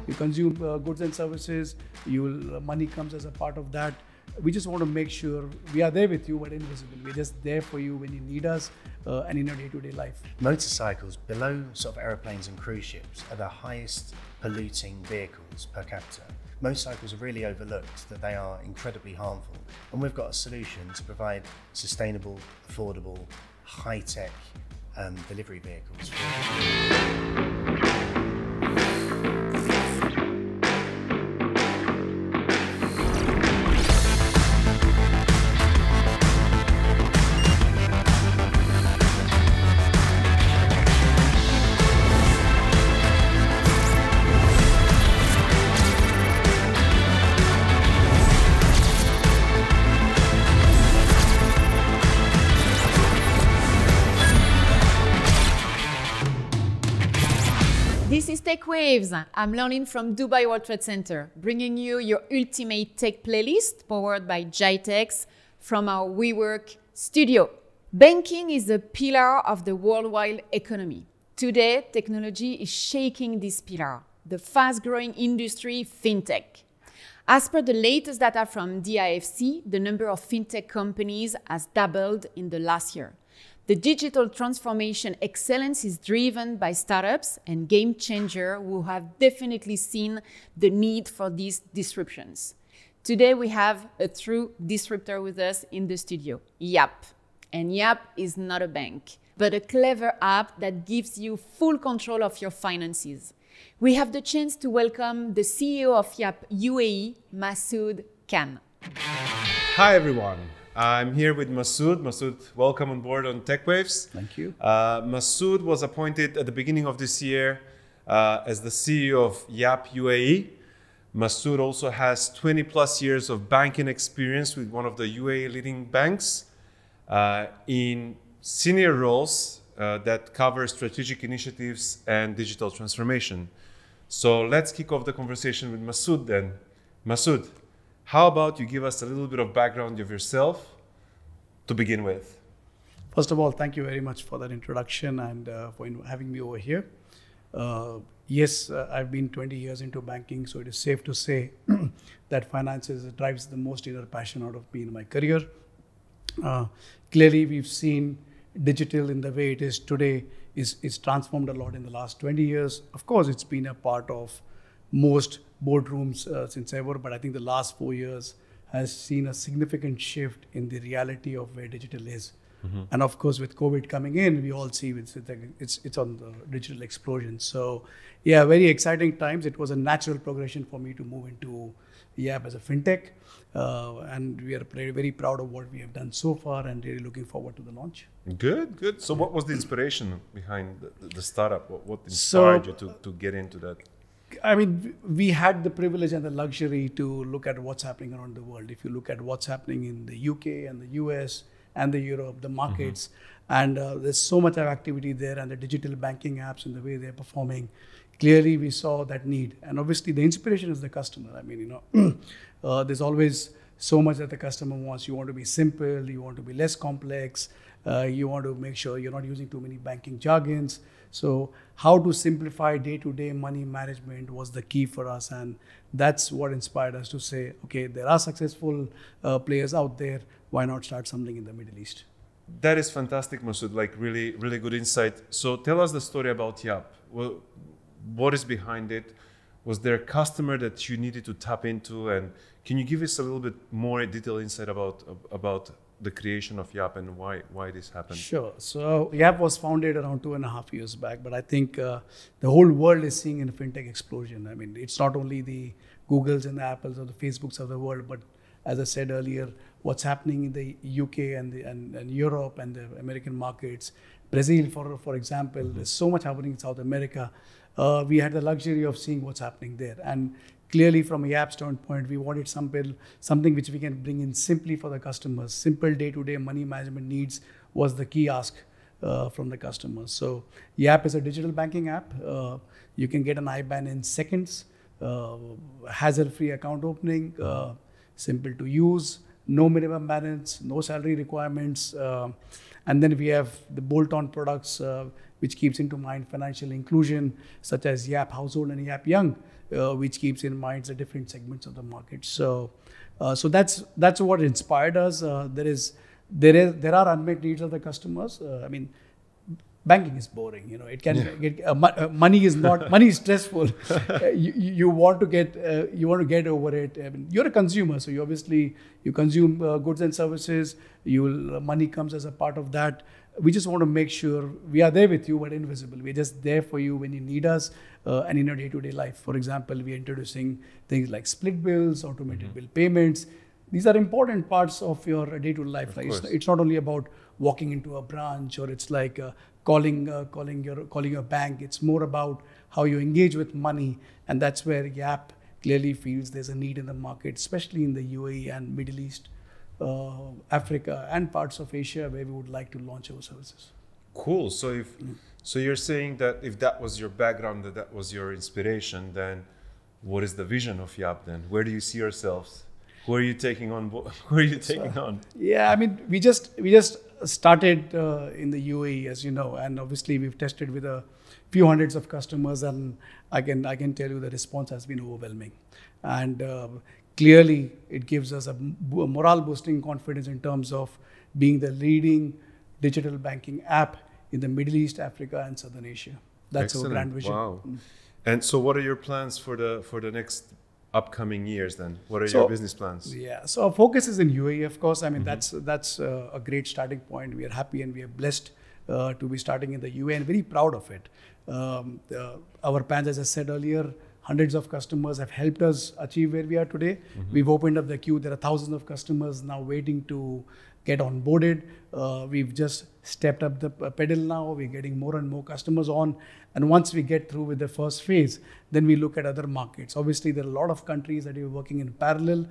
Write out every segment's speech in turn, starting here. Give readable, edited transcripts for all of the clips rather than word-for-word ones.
You consume goods and services, money comes as a part of that. We just want to make sure we are there with you, but invisible. We're just there for you when you need us and in your day-to-day life. Motorcycles, below sort of aeroplanes and cruise ships, are the highest polluting vehicles per capita. Motorcycles are really overlooked, that they are incredibly harmful. And we've got a solution to provide sustainable, affordable, high-tech delivery vehicles. This is Tech Waves. I'm learning from Dubai World Trade Center, bringing you your ultimate tech playlist powered by GITEX from our WeWork studio. Banking is a pillar of the worldwide economy. Today, technology is shaking this pillar, the fast-growing industry, FinTech. As per the latest data from DIFC, the number of FinTech companies has doubled in the last year. The digital transformation excellence is driven by startups and game changers who have definitely seen the need for these disruptions. Today, we have a true disruptor with us in the studio, YAP. And YAP is not a bank, but a clever app that gives you full control of your finances. We have the chance to welcome the CEO of YAP UAE, Masood Khan. Hi, everyone. I'm here with Masood. Masood, welcome on board on Tech Waves. Thank you. Masood was appointed at the beginning of this year as the CEO of YAP UAE. Masood also has 20 plus years of banking experience with one of the UAE leading banks in senior roles that cover strategic initiatives and digital transformation. So let's kick off the conversation with Masood then. Masood, how about you give us a little bit of background of yourself to begin with? First of all, thank you very much for that introduction and for having me over here. Yes, I've been 20 years into banking, so it is safe to say that finances drives the most inner passion out of me in my career. Clearly, we've seen digital in the way it is today is transformed a lot in the last 20 years. Of course, it's been a part of most boardrooms since ever, but I think the last 4 years has seen a significant shift in the reality of where digital is. Mm-hmm. And of course, with COVID coming in, we all see it's on the digital explosion. So yeah, very exciting times. It was a natural progression for me to move into YAP as a FinTech. And we are very proud of what we have done so far and really looking forward to the launch. Good. So what was the inspiration behind the startup? What inspired you to get into that? I mean, we had the privilege and the luxury to look at what's happening around the world. If you look at what's happening in the UK and the US and the Europe, the markets, and there's so much of activity there, and the digital banking apps and the way they're performing, clearly we saw that need. And obviously the inspiration is the customer. I mean, there's always so much that the customer wants. You want to be simple, you want to be less complex, you want to make sure you're not using too many banking jargons. So how to simplify day-to-day money management was the key for us, and that's what inspired us to say, okay, there are successful players out there, why not start something in the Middle East? That is fantastic, Masood, like really good insight. So tell us the story about YAP. Well, what is behind it? Was there a customer that you needed to tap into? And can you give us a little bit more detailed insight about the creation of YAP and why this happened? Sure. So YAP was founded around 2.5 years back, but I think the whole world is seeing a FinTech explosion. I mean, it's not only the Googles and the Apples or the Facebooks of the world, but as I said earlier, what's happening in the UK and Europe and the American markets, Brazil, for example, there's so much happening in South America. We had the luxury of seeing what's happening there. And clearly from a YAP standpoint, we wanted something which we can bring in simply for the customers. Simple day-to-day money management needs was the key ask from the customers. So YAP is a digital banking app. You can get an IBAN in seconds, hassle-free account opening, simple to use, no minimum balance, no salary requirements. And then we have the bolt-on products which keeps into mind financial inclusion, such as YAP Household and YAP Young, which keeps in mind the different segments of the market. So that's what inspired us. There are unmet needs of the customers. Banking is boring, it can get money is not money is stressful. You want to get over it. You're a consumer, so you consume goods and services. Money comes as a part of that. We just want to make sure we are there with you, but invisible. We're just there for you when you need us, and in your day-to-day life. For example, we're introducing things like split bills, automated bill payments. These are important parts of your day-to-day life. It's not only about walking into a branch, or it's like calling your bank. It's more about how you engage with money, and that's where YAP clearly feels there's a need in the market, especially in the UAE and Middle East, Africa, and parts of Asia, where we would like to launch our services. Cool. So you're saying that if that was your background, that was your inspiration, then what is the vision of YAP then? Where do you see yourselves? Who are you taking on? Who are you taking on? Yeah, we just started in the UAE, as you know, and obviously we've tested with a few hundreds of customers, and I can tell you the response has been overwhelming, and clearly it gives us a morale boosting confidence in terms of being the leading digital banking app in the Middle East, Africa, and Southern Asia. That's our grand vision. Wow. And so what are your plans for the next upcoming years then? What are your business plans? Yeah, so our focus is in UAE, of course. That's a great starting point. We are happy and we are blessed to be starting in the UAE, and very proud of it. Our plans, as I said earlier, hundreds of customers have helped us achieve where we are today. We've opened up the queue. There are thousands of customers now waiting to get onboarded. We've just stepped up the pedal now. We're getting more and more customers on. And once we get through with the first phase, then we look at other markets. Obviously, there are a lot of countries that we're working in parallel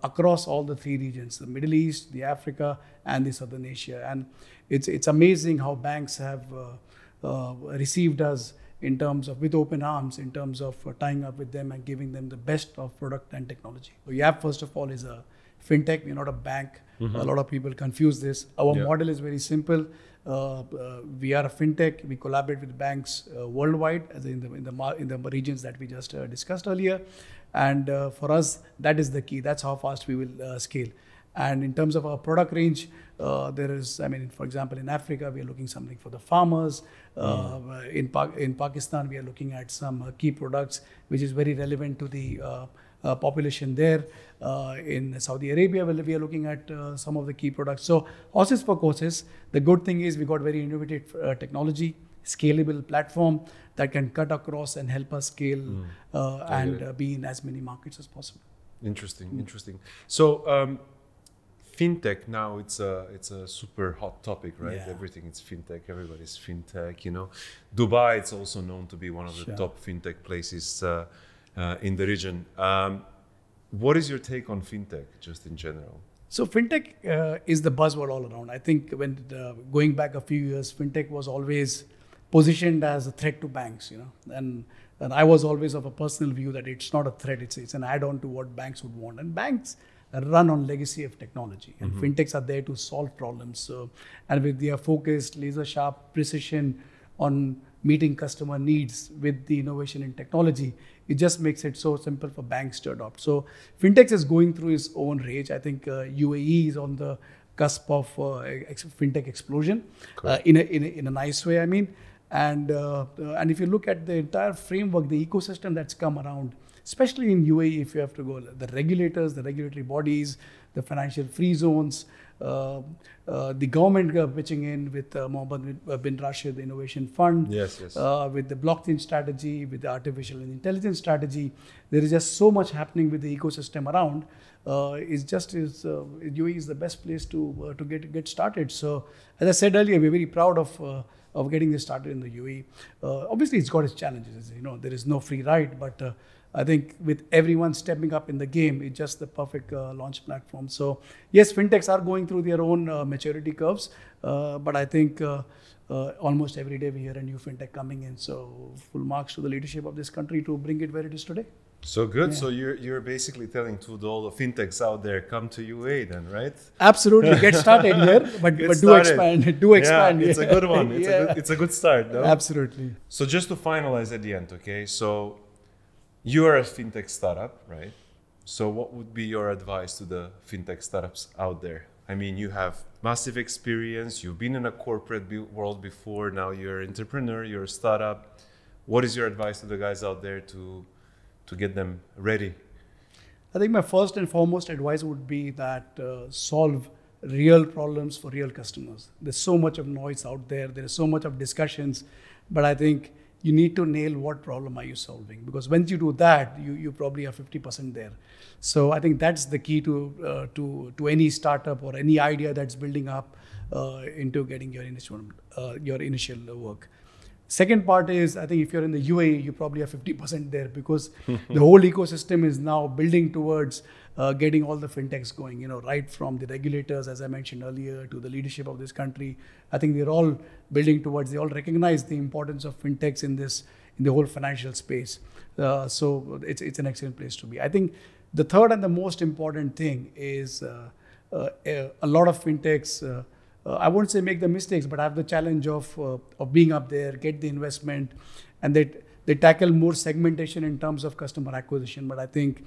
across all the three regions, the Middle East, the Africa, and the Southern Asia. And it's amazing how banks have received us in terms of with open arms, in terms of tying up with them and giving them the best of product and technology. So YAP, first of all, is a FinTech. We're not a bank. A lot of people confuse this. Our model is very simple. We are a FinTech. We collaborate with banks worldwide, as in the regions that we just discussed earlier. And for us, that is the key. That's how fast we will scale. And in terms of our product range, there is, for example, in Africa, we are looking something for the farmers. In Pakistan, we are looking at some key products, which is very relevant to the population there. In Saudi Arabia, we are looking at some of the key products. So horses for courses. The good thing is we got very innovative technology, scalable platform that can cut across and help us scale and be in as many markets as possible. Interesting. So FinTech now, it's a super hot topic, right? Yeah. Everything is FinTech. Everybody's FinTech. Dubai, it's also known to be one of the top FinTech places in the region. What is your take on FinTech, just in general? So FinTech is the buzzword all around. I think when going back a few years, FinTech was always positioned as a threat to banks, and I was always of a personal view that it's not a threat, it's an add-on to what banks would want. And banks run on legacy of technology, and FinTechs are there to solve problems. So, and with their focused, laser-sharp precision on meeting customer needs with the innovation in technology, it just makes it so simple for banks to adopt. So FinTech is going through its own rage. I think UAE is on the cusp of FinTech explosion in a nice way, And if you look at the entire framework, the ecosystem that's come around, especially in UAE, if you have to go, the regulators, the regulatory bodies, the financial free zones, the government pitching in with Mohammed bin Rashid, the Innovation Fund, with the blockchain strategy, with the artificial intelligence strategy. There is just so much happening with the ecosystem around. UAE is the best place to get started. So, as I said earlier, we're very proud of getting this started in the UAE. Obviously, it's got its challenges. There is no free ride, but I think with everyone stepping up in the game, it's just the perfect launch platform. So yes, FinTechs are going through their own maturity curves, but I think almost every day we hear a new FinTech coming in. So full marks to the leadership of this country to bring it where it is today. So good. Yeah. So you're basically telling to all the fintechs out there, come to UAE then, right? Absolutely, get started here, but Get do started. expand, do expand. Yeah, it's a good one. It's a good start, no? Absolutely. So just to finalize at the end, okay? So you are a fintech startup, right? So what would be your advice to the fintech startups out there? I mean, you have massive experience. You've been in a corporate world before. Now you're an entrepreneur. You're a startup. What is your advice to the guys out there to get them ready? I think my first and foremost advice would be that solve real problems for real customers. There's so much of noise out there. There is so much of discussions, but I think you need to nail what problem are you solving, because once you do that, you probably are 50% there. So I think that's the key to any startup or any idea that's building up into getting your initial work. Second part is, I think if you're in the UAE, you probably are 50% there, because the whole ecosystem is now building towards getting all the fintechs going, right from the regulators, as I mentioned earlier, to the leadership of this country. I think they're all building towards, they all recognize the importance of fintechs in the whole financial space. So it's an excellent place to be. I think the third and the most important thing is a lot of fintechs, I won't say make the mistakes, but have the challenge of being up there, get the investment, and they tackle more segmentation in terms of customer acquisition. But I think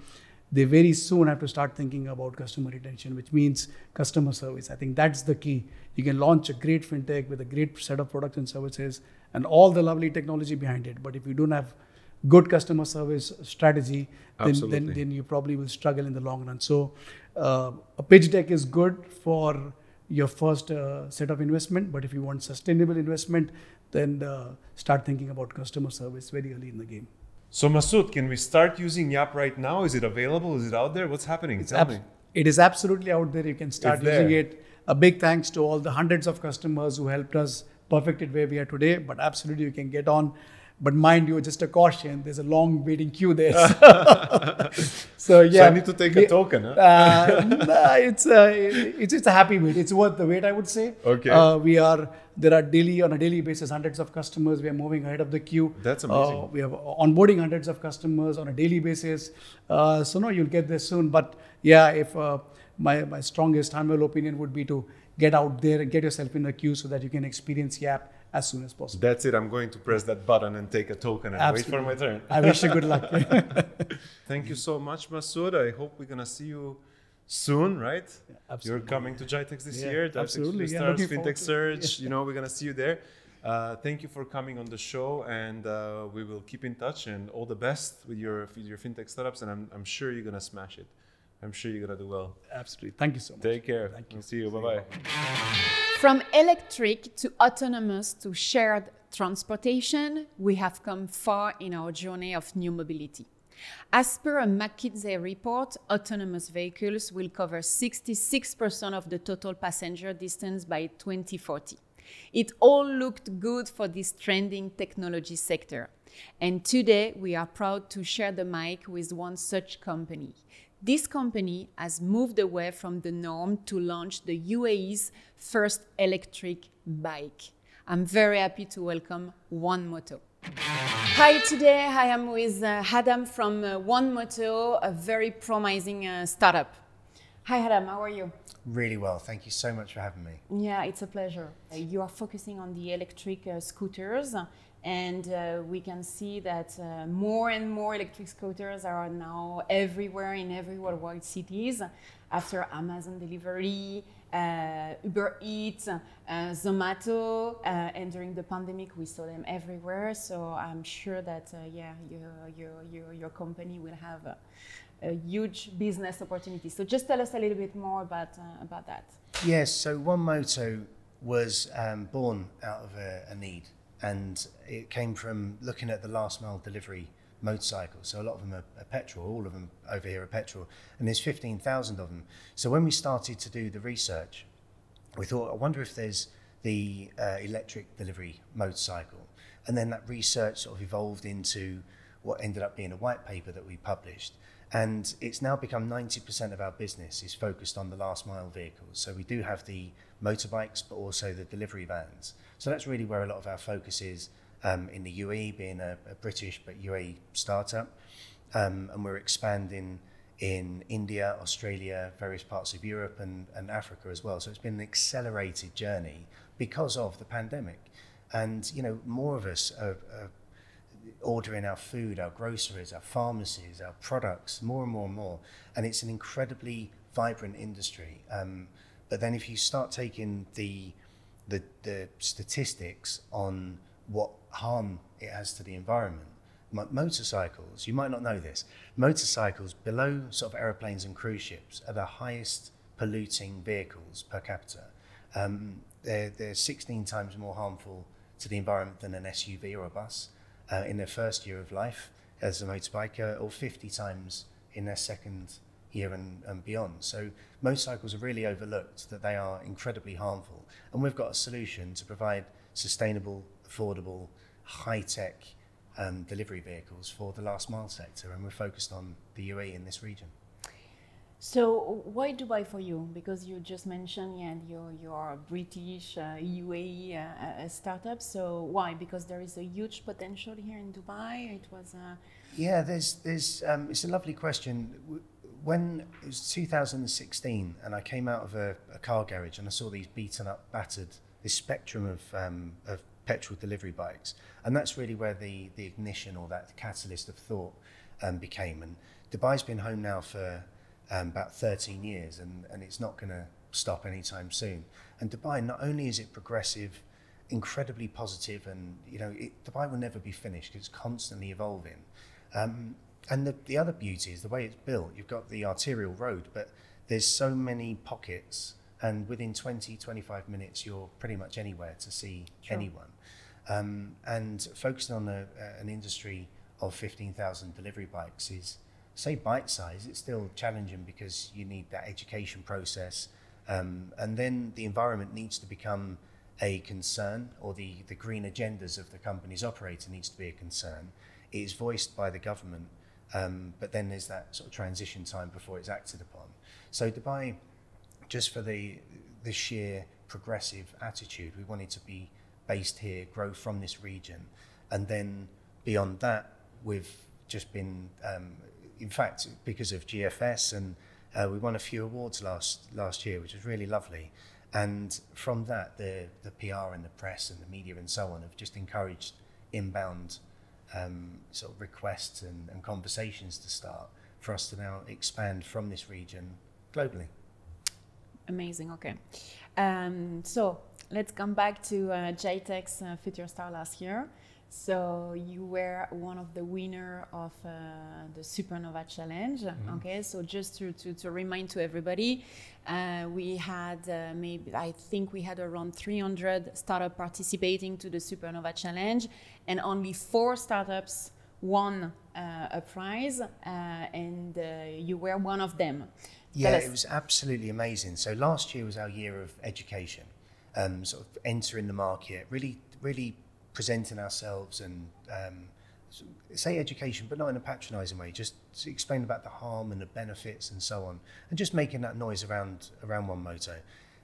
they very soon have to start thinking about customer retention, which means customer service. I think that's the key. You can launch a great fintech with a great set of products and services and all the lovely technology behind it. But if you don't have good customer service strategy, then you probably will struggle in the long run. So a pitch deck is good for your first set of investment, but if you want sustainable investment, then start thinking about customer service very early in the game. So Masood, can we start using YAP right now? Is it available? Is it out there? What's happening? Tell me. It is absolutely out there. You can start using it. A big thanks to all the hundreds of customers who helped us perfect it where we are today, but absolutely you can get on. But mind you, just a caution, there's a long waiting queue there. So yeah. So I need to take a token, huh? It's a happy wait. It's worth the wait, I would say. Okay. There are on a daily basis, hundreds of customers. We are moving ahead of the queue. That's amazing. We are onboarding hundreds of customers on a daily basis. So no, you'll get there soon. But yeah, if my strongest humble opinion would be to get out there and get yourself in the queue so that you can experience YAP as soon as possible. That's it. I'm going to press that button and take a token and wait for my turn. I wish you good luck. Thank you so much, Masood. I hope we're going to see you soon, right? Yeah, absolutely. You're coming to GITEX this year. Absolutely. Stars, FinTech Surge. We're going to see you there. Thank you for coming on the show, and we will keep in touch, and all the best with your FinTech startups, and I'm sure you're going to smash it. I'm sure you're going to do well. Absolutely. Thank you so much. Take care. Thank you. We'll see you. Bye-bye. From electric to autonomous to shared transportation, we have come far in our journey of new mobility. As per a McKinsey report, autonomous vehicles will cover 66% of the total passenger distance by 2040. It all looked good for this trending technology sector. And today we are proud to share the mic with one such company. This company has moved away from the norm to launch the UAE's first electric bike. I'm very happy to welcome Moto. Hi, today I am with Adam from Moto, a very promising startup. Hi Adam, how are you? Really well, thank you so much for having me. Yeah, it's a pleasure. You are focusing on the electric scooters, and we can see that more and more electric scooters are now everywhere in every worldwide cities. After Amazon delivery, Uber Eats, Zomato, and during the pandemic we saw them everywhere. So I'm sure that your company will have a huge business opportunity. So just tell us a little bit more about that. Yes, so Moto was born out of a need. And it came from looking at the last mile delivery motorcycles. So a lot of them are petrol, all of them over here are petrol. And there's 15,000 of them. So when we started to do the research, we thought, I wonder if there's the electric delivery motorcycle. And then that research sort of evolved into what ended up being a white paper that we published. And it's now become 90% of our business is focused on the last mile vehicles. So we do have the motorbikes, but also the delivery vans. So that's really where a lot of our focus is in the UAE, being a British but UAE startup. and we're expanding in India, Australia, various parts of Europe and Africa as well. So it's been an accelerated journey because of the pandemic. And, you know, more of us are ordering our food, our groceries, our pharmacies, our products, more and more and more. And it's an incredibly vibrant industry. But then if you start taking the statistics on what harm it has to the environment, motorcycles, you might not know this, motorcycles below sort of aeroplanes and cruise ships are the highest polluting vehicles per capita. They're 16 times more harmful to the environment than an SUV or a bus in their first year of life as a motorbike, or 50 times in their second year and beyond. So motorcycles are really overlooked, that they are incredibly harmful. And we've got a solution to provide sustainable, affordable, high-tech delivery vehicles for the last mile sector, and we're focused on the UAE in this region. So why Dubai for you? Because you just mentioned you're a British UAE startup. So why? Because there is a huge potential here in Dubai. It was yeah. There's it's a lovely question. When it was 2016, and I came out of a car garage and I saw these beaten up, battered, this spectrum of petrol delivery bikes, and that's really where the ignition, or that catalyst of thought became. And Dubai's been home now for about 13 years, and it's not going to stop anytime soon. And Dubai, not only is it progressive, incredibly positive, and you know, Dubai will never be finished because it's constantly evolving. And the other beauty is the way it's built. You've got the arterial road, but there's so many pockets, and within 20-25 minutes you're pretty much anywhere to see anyone. And focusing on an industry of 15,000 delivery bikes is, say, bite size. It's still challenging because you need that education process, and then the environment needs to become a concern, or the green agendas of the companies operating needs to be a concern. It is voiced by the government, but then there's that sort of transition time before it's acted upon. So Dubai, just for the sheer progressive attitude, we wanted to be based here, grow from this region, and then beyond that, we've just been, in fact, because of GFS, and we won a few awards last year, which was really lovely. And from that, the PR and the press and the media and so on have just encouraged inbound sort of requests and conversations to start for us to now expand from this region globally. Amazing. Okay. So let's come back to GITEX Future Star last year. So you were one of the winner of the Supernova Challenge. Mm-hmm. Okay, so just to remind to everybody, we had I think we had around 300 startups participating to the Supernova Challenge, and only 4 startups won a prize, and you were one of them. Yeah, it was absolutely amazing. So last year was our year of education, sort of entering the market, really presenting ourselves and say education, but not in a patronizing way, just to explain about the harm and the benefits and so on, and just making that noise around One Moto.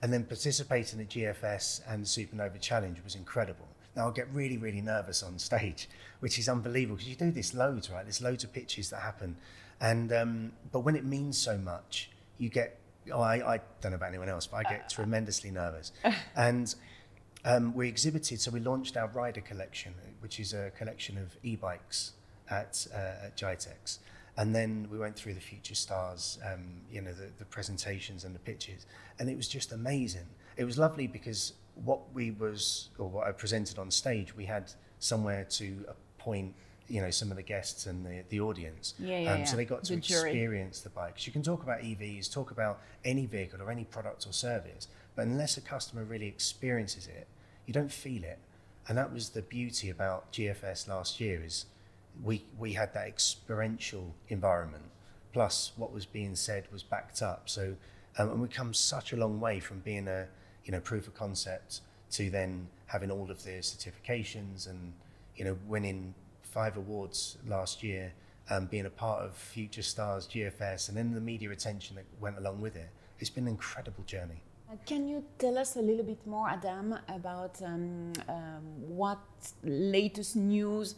And then participating at GFS and the Supernova Challenge was incredible. Now I get really nervous on stage, which is unbelievable, because you do this loads, right? There's loads of pitches that happen, and but when it means so much, you get, I don't know about anyone else, but I get tremendously nervous. And we exhibited, so we launched our rider collection, which is a collection of e-bikes at GITEX. And then we went through the Future Stars, you know, the presentations and the pitches, and it was just amazing. It was lovely because what I presented on stage, we had somewhere to appoint, you know, some of the guests and the audience. So they got to experience the bikes. You can talk about EVs, talk about any vehicle or any product or service, but unless a customer really experiences it, you don't feel it. And that was the beauty about GFS last year, is we had that experiential environment, plus what was being said was backed up. So and we've come such a long way from being a, you know, proof of concept to then having all of the certifications and, you know, winning 5 awards last year, being a part of Future Stars, GFS, and then the media attention that went along with it. It's been an incredible journey. Can you tell us a little bit more, Adam, about what latest news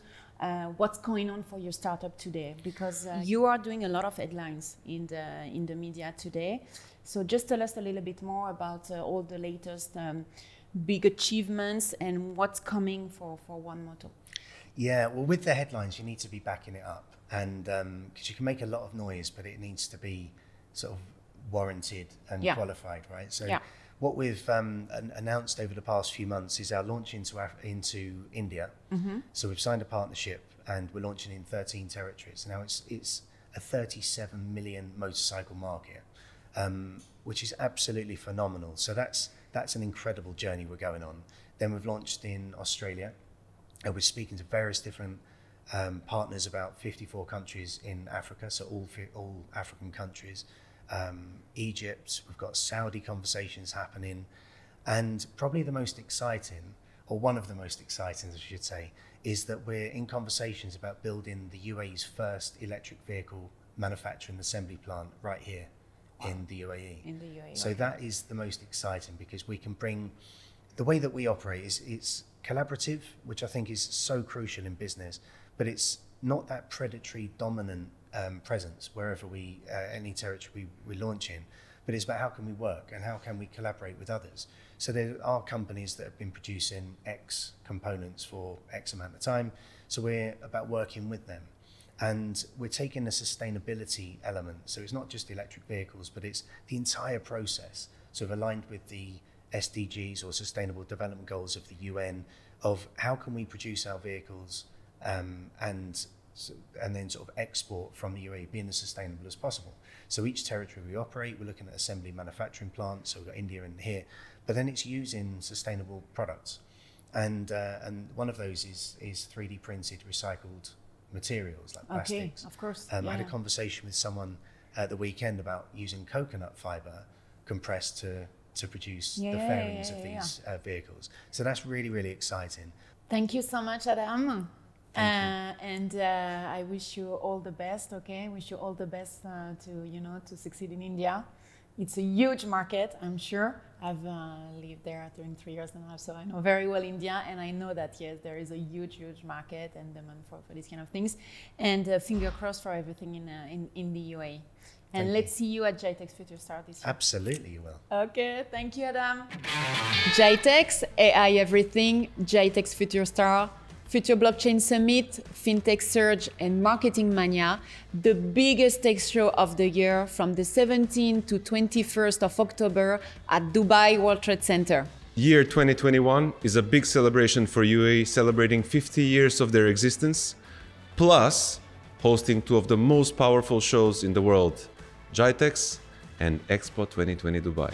what's going on for your startup today, because you are doing a lot of headlines in the media today. So just tell us a little bit more about all the latest big achievements and what's coming for One Moto. Yeah, well, with the headlines, you need to be backing it up, and because you can make a lot of noise, but it needs to be sort of warranted and qualified, right? So what we've announced over the past few months is our launch into India. So we've signed a partnership and we're launching in 13 territories. Now it's a 37 million motorcycle market, which is absolutely phenomenal. So that's an incredible journey we're going on. Then we've launched in Australia. We're speaking to various different partners, about 54 countries in Africa, so all African countries. Egypt, we've got Saudi conversations happening, and probably the most exciting, or one of the most exciting, I should say, is that we're in conversations about building the UAE's first electric vehicle manufacturing assembly plant right here in the UAE. In the UAE. So that is the most exciting, because we can bring, the way that we operate is it's collaborative, which I think is so crucial in business, but it's not that predatory dominant presence wherever any territory we launch in, but it's about how can we work and how can we collaborate with others. So there are companies that have been producing X components for X amount of time, so we're about working with them, and we're taking the sustainability element. So it's not just electric vehicles, but it's the entire process. So we've aligned with the SDGs, or Sustainable Development Goals of the UN, of how can we produce our vehicles and then sort of export from the UAE, being as sustainable as possible. So each territory we operate, we're looking at assembly manufacturing plants. So we've got India in here, but then it's using sustainable products, and one of those is 3D printed recycled materials like plastics. Of course. I had a conversation with someone at the weekend about using coconut fiber compressed to produce the fairings of these vehicles. So that's really, really exciting. Thank you so much, Adam. Thank you. And I wish you all the best. Okay, wish you all the best to succeed in India. It's a huge market, I'm sure. I've lived there during 3 years and a half, so I know very well India, and I know that yes, there is a huge market and demand for these kind of things. And finger crossed for everything in the UAE. And let's see you at GITEX Future Star this year. Absolutely, you will. Okay, thank you, Adam. GITEX, AI everything, GITEX Future Star, Future Blockchain Summit, FinTech Surge, and Marketing Mania, the biggest tech show of the year from the 17th to 21st of October at Dubai World Trade Center. Year 2021 is a big celebration for UAE, celebrating 50 years of their existence, plus hosting two of the most powerful shows in the world, GITEX and Expo 2020 Dubai.